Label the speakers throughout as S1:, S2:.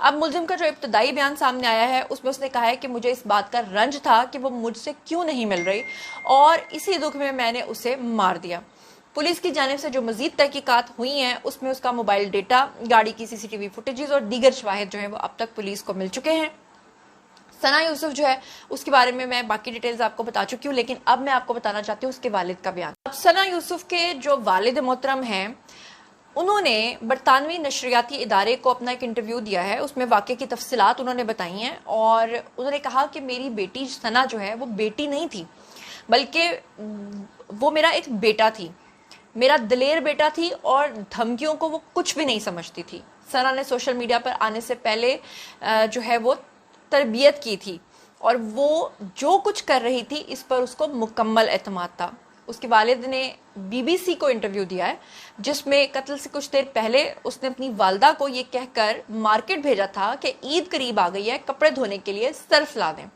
S1: اب ملزم کا جو ابتدائی بیان سامنے آیا ہے اس میں اس نے کہا ہے کہ مجھے اس بات کا رنج تھا کہ وہ مجھ سے کیوں نہیں مل رہی اور اسی دکھ میں نے اسے مار دیا۔ پولیس کی جانب سے جو مزید تحقیقات ہوئی ہیں اس میں اس کا موبائل ڈیٹا، گاڑی کی CCTV فوٹیجز اور دیگر شواہد جو ہیں وہ اب تک پولیس کو مل چکے ہیں۔ ثنا یوسف جو ہے اس کے بارے میں باقی ڈیٹیلز آپ کو بتا چکی ہوں، لیکن اب میں آپ کو بتانا چاہتی ہوں اس کے والد کا بیان۔ اب ثنا یوسف کے جو والد محترم ہیں انہوں نے برطانوی نشریاتی ادارے کو اپنا ایک انٹرویو دیا ہے، اس میں واقعے کی تفصیلات انہوں نے بتائی ہیں اور انہوں نے کہا کہ میری بیٹی ثنا جو ہے وہ بیٹی نہیں تھی بلکہ وہ میرا ایک بیٹا تھی، میرا دلیر بیٹا تھی اور دھمکیوں کو وہ کچھ بھی نہیں سمجھتی تھی۔ ثنا نے سوشل میڈیا پر آنے سے پہلے جو ہے وہ تربیت کی تھی اور وہ جو کچھ کر رہی تھی اس پر اس کو مکمل اعتماد تھا۔ اس کے والد نے BBC کو انٹرویو دیا ہے جس میں قتل سے کچھ دیر پہلے اس نے اپنی والدہ کو یہ کہہ کر مارکیٹ بھیجا تھا کہ عید قریب آ گئی ہے، کپڑے دھونے کے لیے سرف لا دیں۔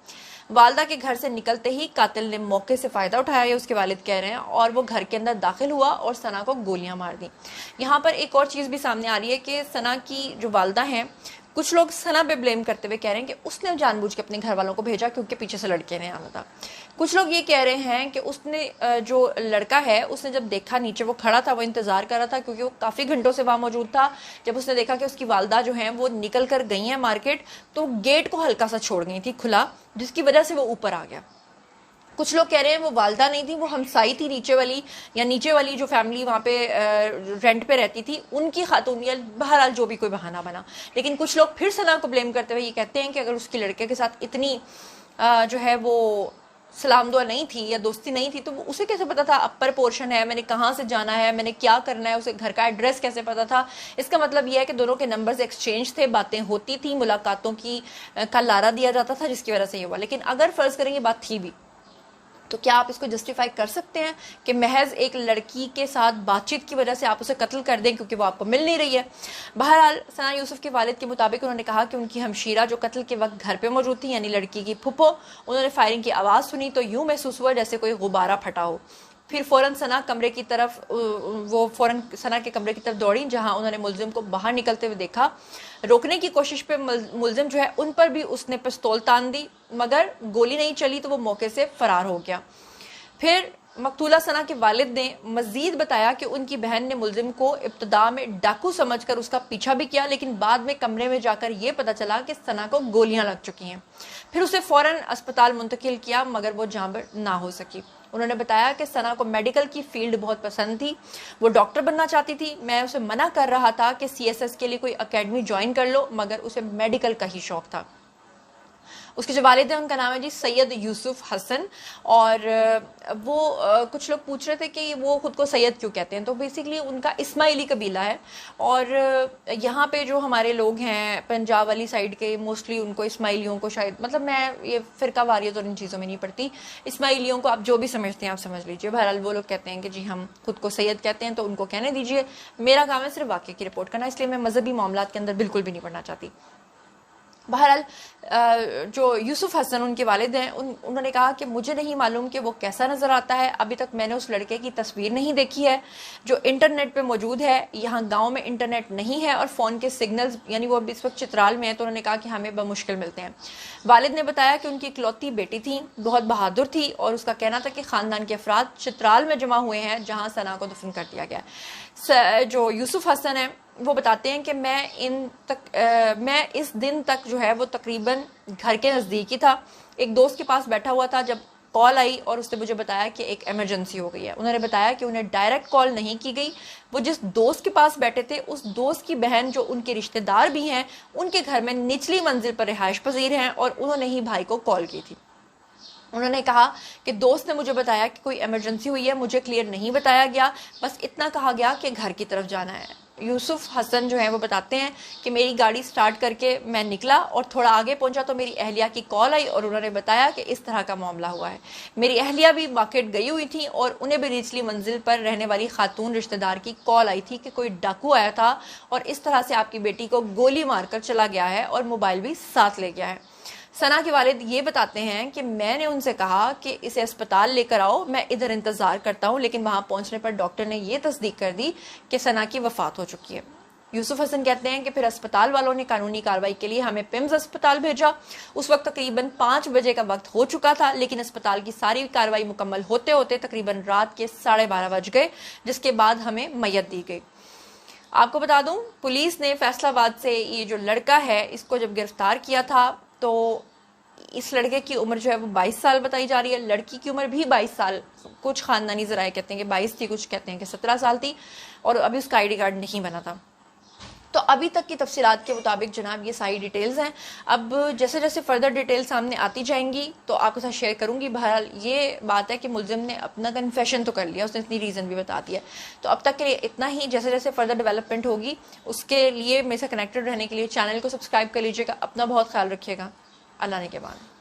S1: والدہ کے گھر سے نکلتے ہی قاتل نے موقع سے فائدہ اٹھایا، یہ اس کے والد کہہ رہے ہیں، اور وہ گھر کے اندر داخل ہوا اور ثنا کو گولیاں مار دیں۔ یہاں پر ایک اور چیز بھی سامنے آ رہی ہے کہ ثنا کی جو والدہ ہیں، کچھ لوگ ثنا پہ بلیم کرتے ہوئے کہہ رہے ہیں کہ اس نے جان بوجھ کے اپنے گھر والوں کو بھیجا کیونکہ پیچھے سے لڑکے نے آنا تھا۔ کچھ لوگ یہ کہہ رہے ہیں کہ اس نے جو لڑکا ہے اس نے جب دیکھا نیچے وہ کھڑا تھا، وہ انتظار کر رہا تھا کیونکہ وہ کافی گھنٹوں سے وہاں موجود تھا، جب اس نے دیکھا کہ اس کی والدہ جو ہیں وہ نکل کر گئی ہیں مارکیٹ تو گیٹ کو ہلکا سا چھوڑ گئی تھی کھلا، جس کی وجہ سے وہ اوپر آ گیا۔ کچھ لوگ کہہ رہے ہیں وہ والدہ نہیں تھی، وہ ہمسائی تھی نیچے والی جو فیملی وہاں پہ رینٹ پہ رہتی تھی ان کی خاتون، یا بہرحال جو بھی کوئی بہانہ بنا۔ لیکن کچھ لوگ پھر ثنا کو بلیم کرتے ہوئے یہ کہتے ہیں کہ اگر اس کے لڑکے کے ساتھ اتنی جو ہے وہ سلام دعا نہیں تھی یا دوستی نہیں تھی تو اسے کیسے پتا تھا اپر پورشن ہے، میں نے کہاں سے جانا ہے، میں نے کیا کرنا ہے، اسے گھر کا ایڈریس کیسے پتا تھا؟ اس کا مطلب یہ ہے کہ دونوں کے نمبرز ایکسچینج تھے، باتیں ہوتی تھیں، ملاقاتوں کا لارا دیا جاتا تھا جس کی وجہ سے یہ ہوا۔ لیکن اگر فرض کریں یہ بات تھی بھی تو کیا آپ اس کو جسٹیفائی کر سکتے ہیں کہ محض ایک لڑکی کے ساتھ بات چیت کی وجہ سے آپ اسے قتل کر دیں کیونکہ وہ آپ کو مل نہیں رہی ہے؟ بہرحال ثنا یوسف کے والد کے مطابق انہوں نے کہا کہ ان کی ہمشیرہ جو قتل کے وقت گھر پہ موجود تھی، یعنی لڑکی کی پھپھو، انہوں نے فائرنگ کی آواز سنی تو یوں محسوس ہوا جیسے کوئی غبارہ پھٹا ہو۔ پھر فوراً ثنا کے کمرے کی طرف دوڑی جہاں انہوں نے ملزم کو باہر نکلتے ہوئے دیکھا۔ روکنے کی کوشش پہ ملزم جو ہے ان پر بھی اس نے پستول تان دی مگر گولی نہیں چلی تو وہ موقع سے فرار ہو گیا۔ پھر مقتولہ ثنا کے والد نے مزید بتایا کہ ان کی بہن نے ملزم کو ابتدا میں ڈاکو سمجھ کر اس کا پیچھا بھی کیا، لیکن بعد میں کمرے میں جا کر یہ پتا چلا کہ ثنا کو گولیاں لگ چکی ہیں۔ پھر اسے فوراً اسپتال منتقل کیا مگر وہ جاں بحق نہ ہو سکی۔ انہوں نے بتایا کہ ثنا کو میڈیکل کی فیلڈ بہت پسند تھی، وہ ڈاکٹر بننا چاہتی تھی، میں اسے منع کر رہا تھا کہ CSS کے لیے کوئی اکیڈمی جوائن کر لو مگر اسے میڈیکل کا ہی شوق تھا۔ اس کے جو والد ہیں ان کا نام ہے سید یوسف حسن، اور وہ کچھ لوگ پوچھ رہے تھے کہ وہ خود کو سید کیوں کہتے ہیں، تو بیسیکلی ان کا اسماعیلی قبیلہ ہے، اور یہاں پہ جو ہمارے لوگ ہیں پنجاب والی سائڈ کے موسٹلی ان کو اسماعیلیوں کو شاید، مطلب میں یہ فرقہ واریت اور ان چیزوں میں نہیں پڑتی، اسماعیلیوں کو آپ جو بھی سمجھتے ہیں آپ سمجھ لیجئے۔ بہرحال وہ لوگ کہتے ہیں کہ جی ہم خود کو سید کہتے ہیں تو ان کو کہنے دیجئے، میرا کام ہے صرف واقعے کی رپورٹ کرنا، اس لیے میں مذہبی معاملات کے اندر بالکل بھی نہیں پڑھنا چاہتی۔ بہرحال جو یوسف حسن ان کے والد ہیں انہوں نے کہا کہ مجھے نہیں معلوم کہ وہ کیسا نظر آتا ہے، ابھی تک میں نے اس لڑکے کی تصویر نہیں دیکھی ہے جو انٹرنیٹ پہ موجود ہے، یہاں گاؤں میں انٹرنیٹ نہیں ہے اور فون کے سگنلز، یعنی وہ اس وقت چترال میں ہے، تو انہوں نے کہا کہ ہمیں بمشکل ملتے ہیں۔ والد نے بتایا کہ ان کی اکلوتی بیٹی تھی، بہت بہادر تھی، اور اس کا کہنا تھا کہ خاندان کے افراد چترال میں جمع ہوئے ہیں جہاں ثنا کو دفن کر دیا گیا۔ جو یوسف حسن ہے وہ بتاتے ہیں کہ میں اس دن تک جو ہے وہ تقریباً گھر کے نزدیک ہی تھا، ایک دوست کے پاس بیٹھا ہوا تھا جب کال آئی اور اس نے مجھے بتایا کہ ایک ایمرجنسی ہو گئی ہے۔ انہوں نے بتایا کہ انہیں ڈائریکٹ کال نہیں کی گئی، وہ جس دوست کے پاس بیٹھے تھے اس دوست کی بہن جو ان کے رشتہ دار بھی ہیں ان کے گھر میں نچلی منزل پر رہائش پذیر ہیں، اور انہوں نے ہی بھائی کو کال کی تھی۔ انہوں نے کہا کہ دوست نے مجھے بتایا کہ کوئی ایمرجنسی ہوئی ہے، مجھے کلیئر نہیں بتایا گیا، بس اتنا کہا گیا کہ گھر کی طرف جانا ہے۔ یوسف حسن جو ہیں وہ بتاتے ہیں کہ میری گاڑی سٹارٹ کر کے میں نکلا اور تھوڑا آگے پہنچا تو میری اہلیہ کی کال آئی اور انہوں نے بتایا کہ اس طرح کا معاملہ ہوا ہے۔ میری اہلیہ بھی مارکیٹ گئی ہوئی تھی اور انہیں بھی نچلی منزل پر رہنے والی خاتون رشتہ دار کی کال آئی تھی کہ کوئی ڈاکو آیا تھا اور اس طرح سے آپ کی بیٹی کو گولی مار کر چلا گیا ہے اور موبائل بھی ساتھ لے گیا ہے۔ ثنا کے والد یہ بتاتے ہیں کہ میں نے ان سے کہا کہ اسے اسپتال لے کر آؤ، میں ادھر انتظار کرتا ہوں، لیکن وہاں پہنچنے پر ڈاکٹر نے یہ تصدیق کر دی کہ ثنا کی وفات ہو چکی ہے۔ یوسف حسن کہتے ہیں کہ پھر اسپتال والوں نے قانونی کارروائی کے لیے ہمیں پمز اسپتال بھیجا. اس وقت تقریباً 5 بجے کا وقت ہو چکا تھا, لیکن اسپتال کی ساری کارروائی مکمل ہوتے ہوتے تقریباً رات کے 12:30 بج گئے, جس کے بعد ہمیں میت دی گئی. آپ کو بتا دوں, پولیس نے فیصل آباد سے یہ جو لڑکا ہے اس کو جب گرفتار کیا تھا تو اس لڑکے کی عمر جو ہے وہ 22 سال بتائی جا رہی ہے, لڑکی کی عمر بھی 22 سال, کچھ خاندانی ذرائع کہتے ہیں کہ 22 تھی, کچھ کہتے ہیں کہ 17 سال تھی, اور ابھی اس کا آئی ڈی کارڈ نہیں بنا تھا. تو ابھی تک کی تفصیلات کے مطابق جناب یہ ساری ڈیٹیلز ہیں. اب جیسے جیسے فردر ڈیٹیل سامنے آتی جائیں گی تو آپ کے ساتھ شیئر کروں گی. بہرحال یہ بات ہے کہ ملزم نے اپنا کنفیشن تو کر لیا, اس نے اتنی ریزن بھی بتا دیا. تو اب تک کے لیے اتنا ہی. جیسے جیسے فردر ڈیولپمنٹ ہوگی اس کے لیے میرے سے کنیکٹڈ رہنے کے لیے چینل کو سبسکرائب کر لیجیے گا. اپنا بہت خیال رکھیے گا. اللہ نے کے بعد.